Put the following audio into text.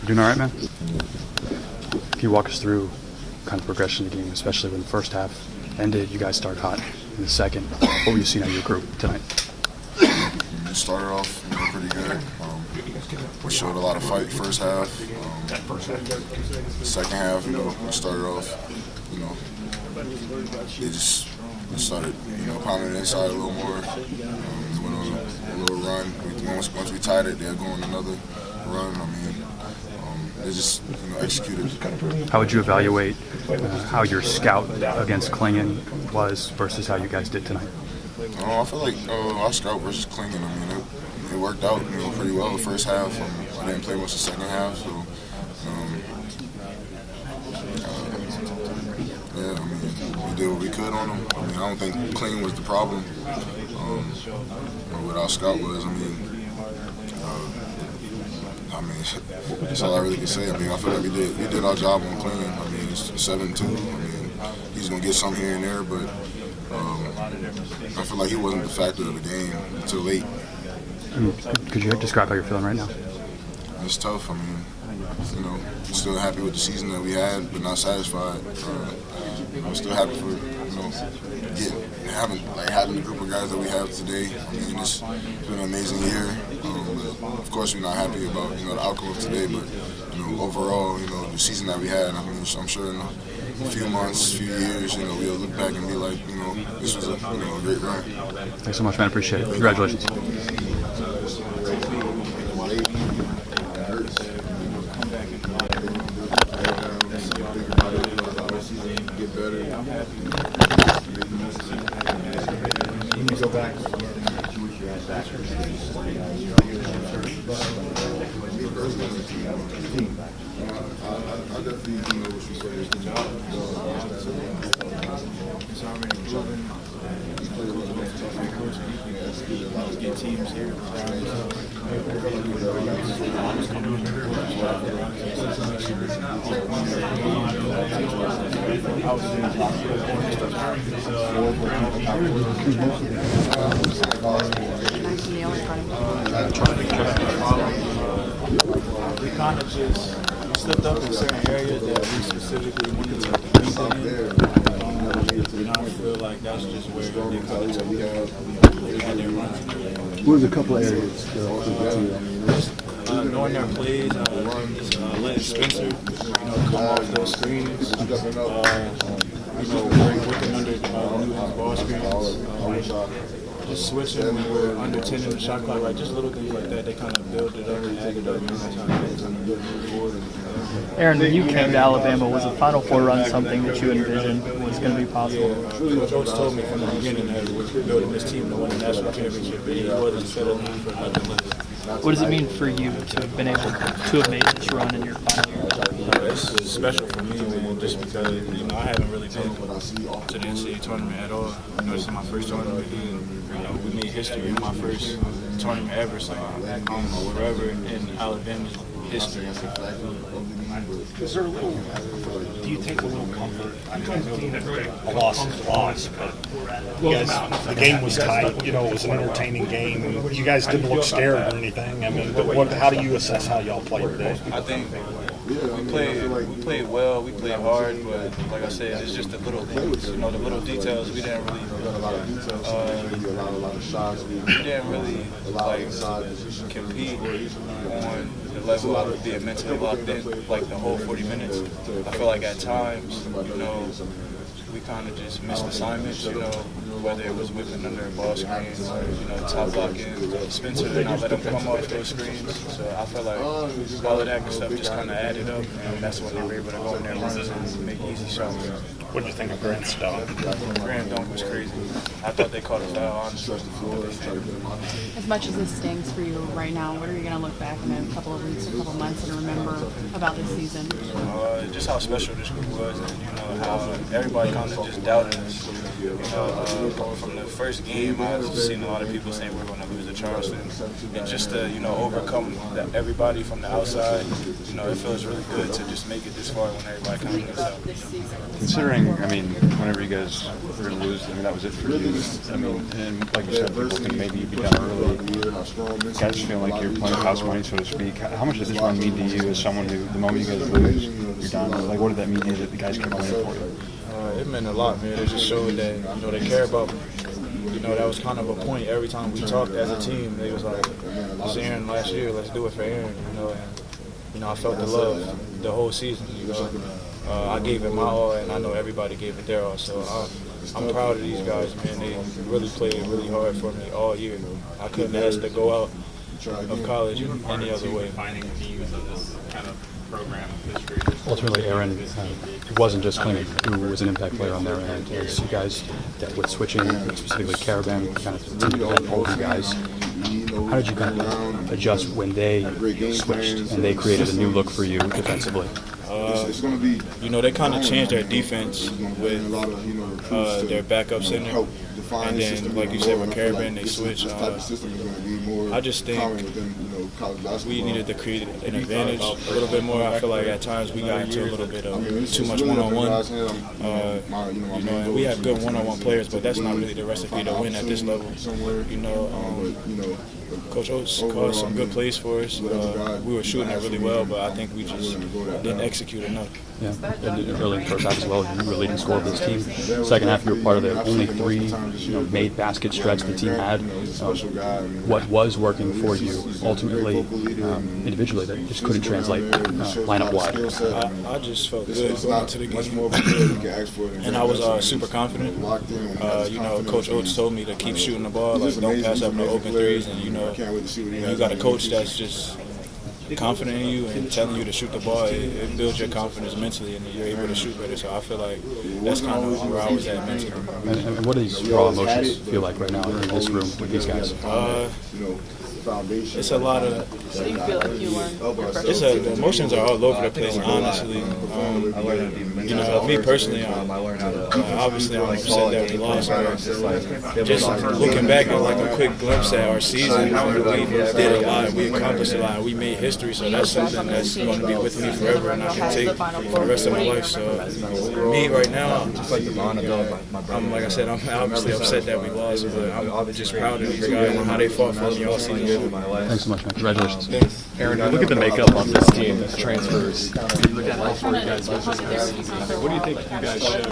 Doing all right, man? Can you walk us through kind of progression of the game, especially when the first half ended, you guys started hot in the second. What were you seeing out of your group tonight? We started off pretty good. We showed a lot of fight first half. Second half, we started off, they just started, pounding it inside a little more. We went on a little run. Once we tied it, they're going another run. They just, executed. How would you evaluate how your scout against Klingon was versus how you guys did tonight? I feel like our scout versus Klingon, it worked out, pretty well the first half. I didn't play much the second half, so we did what we could on them. I don't think Klingon was the problem. What our scout was, that's all I really can say. I feel like we did our job on Klingon. It's 7-2. He's gonna get some here and there, but I feel like he wasn't the factor of the game until late. Could you describe how you're feeling right now? It's tough. Still happy with the season that we had, but not satisfied. I'm still happy for having the group of guys that we have today. It's been an amazing year. Of course, we're not happy about the outcome of today, but overall, the season that we had. I'm sure in a few months, few years, we'll look back and be like, this was a great run. Thanks so much, man. Appreciate it. Congratulations. Get better. Can you go back? I definitely know what you say. It's already proven. Get teams here. We kind of just slipped up in certain areas that we specifically wanted to compete in. I feel like that's just where they kind of took their runs. What was a couple of areas? Knowing their plays, letting Spencer, come off those screens, working under Newton's ball screens, just switching when we're under 10 in the shot clock, just little things like that. They kind of build it up and add it up, and that's how they kind of move forward. Aaron, when you came to Alabama, was a Final Four run something that you envisioned was going to be possible? Yeah, Coach told me from the beginning that we're building this team to win the national championship, but he wasn't settling for nothing less. What does it mean for you to have been able to have made this run in your final year? It's special for me, man, just because I haven't really been to the NCAA tournament at all. This is my first tournament, and we made history in my first tournament ever. So forever in Alabama's history. Is there do you take a little comfort? I know a loss is a loss, but you guys, the game was tight. It was an entertaining game. You guys didn't look scared or anything. How do you assess how y'all played today? I think we played well, we played hard, but like I said, it's just the little things, the little details. We didn't really compete on the level of being mentally locked in, like the whole 40 minutes. I feel like at times, we kind of just missed assignments, whether it was whipping under ball screens or, top blocking. Spencer did not let him come off those screens. So I feel like all of that stuff just kind of added up, and that's when they were able to go in there runs and make easy shots. What did you think of Grant's dunk? Grant dunk was crazy. I thought they caught a foul, honestly. As much as this stings for you right now, what are you going to look back in a couple of weeks, a couple of months, and remember about this season? Just how special this group was, and how everybody kind of just doubted us. from the first game, I've seen a lot of people saying we're going to lose to Charleston, and just to overcome everybody from the outside, it feels really good to just make it this far when everybody kind of gets out. Considering, whenever you guys were going to lose, that was it for you. And like you said, people think maybe you'd be done early. Guys feel like you're playing house money, so to speak. How much does this run mean to you as someone who, the moment you guys lose, you're done? Like, what did that mean to you that the guys came on in for you? It meant a lot, man. It just showed that, they care about me. That was kind of a point every time we talked as a team. They was like, it's Aaron last year, let's do it for Aaron, and, I felt the love the whole season, I gave it my all, and I know everybody gave it their all, so I'm proud of these guys, man. They really played really hard for me all year. I couldn't ask to go out of college any other way. Ultimately, Aaron, it wasn't just Klinger who was an impact player on their end. As you guys dealt with switching, specifically Caravan, kind of that older guys. How did you kind of adjust when they switched and they created a new look for you defensively? They kind of changed their defense with their backup center. And then, like you said, with Caravan, they switched. I just think we needed to create an advantage a little bit more. I feel like at times we got into a little bit of too much one-on-one. And we have good one-on-one players, but that's not really the recipe to win at this level. Coach Oates called some good plays for us. We were shooting it really well, but I think we just didn't execute enough. Yeah, and early in the first half as well, you were leading scorer of this team. Second half, you were part of the only three made basket stretch the team had. What was working for you ultimately, individually, that just couldn't translate lineup-wide? I just felt good going into the game, and I was super confident. Coach Oates told me to keep shooting the ball, like don't pass up no open threes, and you got a coach that's just confident in you and telling you to shoot the ball, it builds your confidence mentally, and you're able to shoot better. So I feel like that's kind of where I was at mentally. And what do these raw emotions feel like right now in this room with these guys? It's a lot of. So you feel like you learned your first The emotions are all over the place, honestly. Me personally, obviously I'm upset that we lost. Just looking back at like a quick glimpse at our season, we did a lot, we accomplished a lot, we made history. So that's something that's going to be with me forever, and I can take for the rest of my life. So me right now, I'm like I said, I'm obviously upset that we lost, but I'm just proud of these guys and how they fought for me all season. Thanks so much, man. Congratulations. Aaron, look at the makeup of this team, the transfers. You look at all four guys. What do you think you guys showed